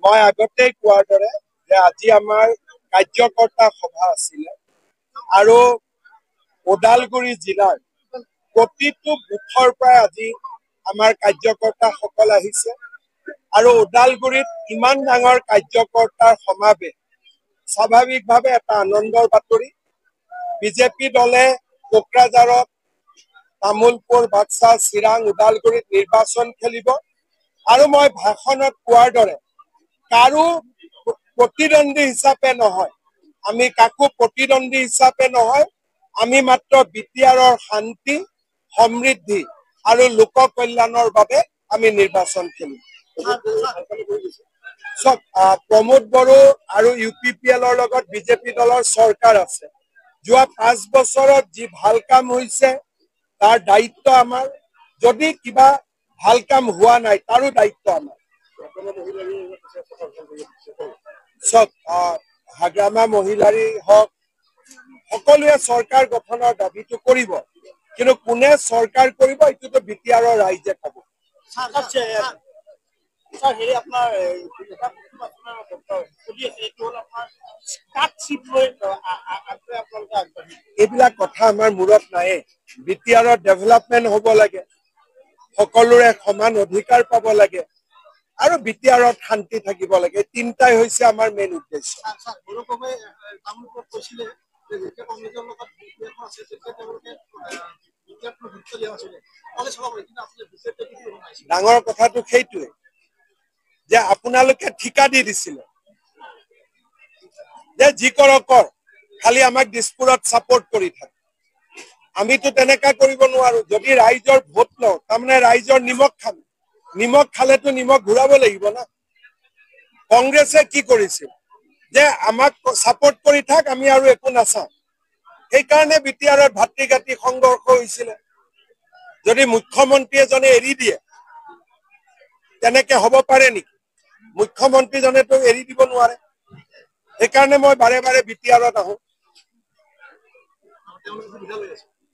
মই আগতেই কোৱাৰ দৰে যে আজি আমাৰ কাৰ্যকৰ্তা সভা আছিলে আৰু ওদালগুৰি জিলাৰ প্ৰতিটো বুথৰ পৰা আজি আমাৰ কাৰ্যকৰ্তাসকল আহিছে আৰু ওদালগুৰিত ইমান ডাঙৰ কাৰ্যকৰ্তাৰ সমাৱেশ স্বাভাৱিকভাৱে এটা আনন্দৰ বাতৰি। বিজেপি দলে কোকৰাঝাৰত, তামুলপুৰ, বাক্সা, চিৰাং, ওদালগুৰিত নিৰ্বাচন খেলিব আৰু মই ভাষণত কোৱাৰ দৰে কাৰো প্ৰতিদ্বন্দ্বী হিচাপে নহয়, আমি কাকো প্ৰতিদ্বন্দ্বী হিচাপে নহয়, আমি মাত্ৰ বিটিআৰৰ শান্তি, সমৃদ্ধি আৰু লোক কল্যাণৰ বাবে আমি নিৰ্বাচন খেলিম। চব প্ৰমোদ বড়ো আৰু UPPLৰ লগত বিজেপি দলৰ চৰকাৰ আছে। যোৱা 5 বছৰত যি ভাল কাম হৈছে তাৰ দায়িত্ব আমাৰ, যদি কিবা ভাল কাম হোৱা নাই তাৰো দায়িত্ব আমাৰ। চব হাগ্ৰামা মহিলাৰী হওক, সকলোৱে চৰকাৰ গঠনৰ দাবীটো কৰিব, কিন্তু কোনে চৰকাৰ কৰিব এইটোতো বিটিআৰৰ ৰাইজে ক'ব। এইবিলাক কথা আমাৰ মূৰত নায়ে। বিটিআৰৰ ডেভেলপমেণ্ট হ'ব লাগে, সকলোৰে সমান অধিকাৰ পাব লাগে আৰু বিটিআৰত শান্তি থাকিব লাগে। তিনিটাই হৈছে আমাৰ মেইন উদ্দেশ্য। ডাঙৰ কথাটো সেইটোৱে যে আপোনালোকে ঠিকা দি দিছিলে যে যি কৰ কৰ, খালি আমাক দিছপুৰত ছাপোৰ্ট কৰি থাকে। আমিতো তেনেকা কৰিব নোৱাৰো। যদি ৰাইজৰ ভোট লওঁ তাৰমানে ৰাইজৰ নিমখ খাম, নিমখ খালেতো নিমখ ঘূৰাব লাগিব না। কংগ্ৰেছে কি কৰিছিল যে আমাক ছাপোৰ্ট কৰি থাক, আমি আৰু একো নাচাওঁ। সেইকাৰণে বিটিআৰত ভাতৃঘাতী সংঘৰ্ষ হৈছিলে। যদি মুখ্যমন্ত্ৰী এজনে এৰি দিয়ে তেনেকে হ'ব পাৰে নেকি? মুখ্যমন্ত্ৰীজনেতো এৰি দিব নোৱাৰে। সেইকাৰণে মই বাৰে বাৰে বিটিআৰত আহো।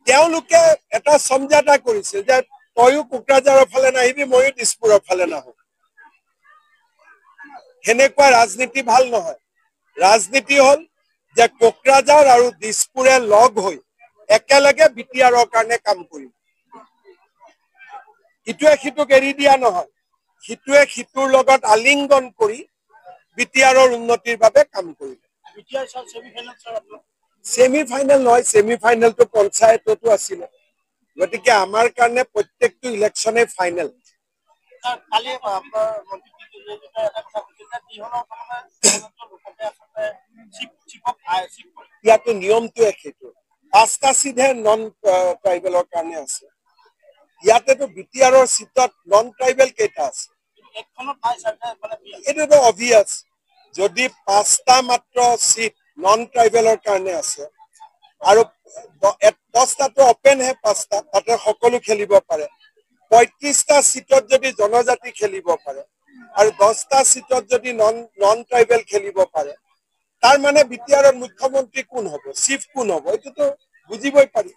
তেওঁলোকে এটা সমঝাতা কৰিছিল যে তয়ো কোকৰাঝাৰৰ ফালে নাহিবি, ময়ো দিছপুৰৰ ফালে নাহো। সেনেকুৱা ৰাজনীতি ভাল নহয়। ৰাজনীতি হ'ল যে কোকৰাঝাৰ আৰু দিছপুৰে লগ হৈ একেলগে বিটিআৰৰ কাৰণে কাম কৰিব। ইটোৱে সিটোক এৰি দিয়া নহয়, সিটোৱে সিটোৰ লগত আলিংগন কৰি বিটিআৰৰ উন্নতিৰ বাবে কাম কৰিব। ছেমি ফাইনেল নহয়, ছেমি ফাইনেলটো পঞ্চায়ততো আছিলে। গতিকে আমাৰ কাৰণে প্ৰত্যেকটো ইলেকশ্যনে ফাইনেল। ইয়াতো নিয়মটোৱে সেইটো। 5টা চিটহে নন ট্ৰাইবেলৰ কাৰণে আছে। ইয়াতেতো বিটিআৰৰ চিটত নন ট্ৰাইবেল কেইটা আছে? এইটোতো অবভিয়াছ। যদি 5টা মাত্ৰ চিট নন ট্ৰাইবেলৰ কাৰণে আছে আৰু 10টাটো অপেনহে, 5টা তাতে সকলো খেলিব পাৰে, 35টা চিটত যদি জনজাতি খেলিব পাৰে আৰু 10টা চিটত যদি নন ট্ৰাইবেল খেলিব পাৰে, তাৰ মানে বিটিআৰৰ মুখ্যমন্ত্ৰী কোন হ'ব, চিফ কোন হ'ব, এইটোতো বুজিবই পাৰি।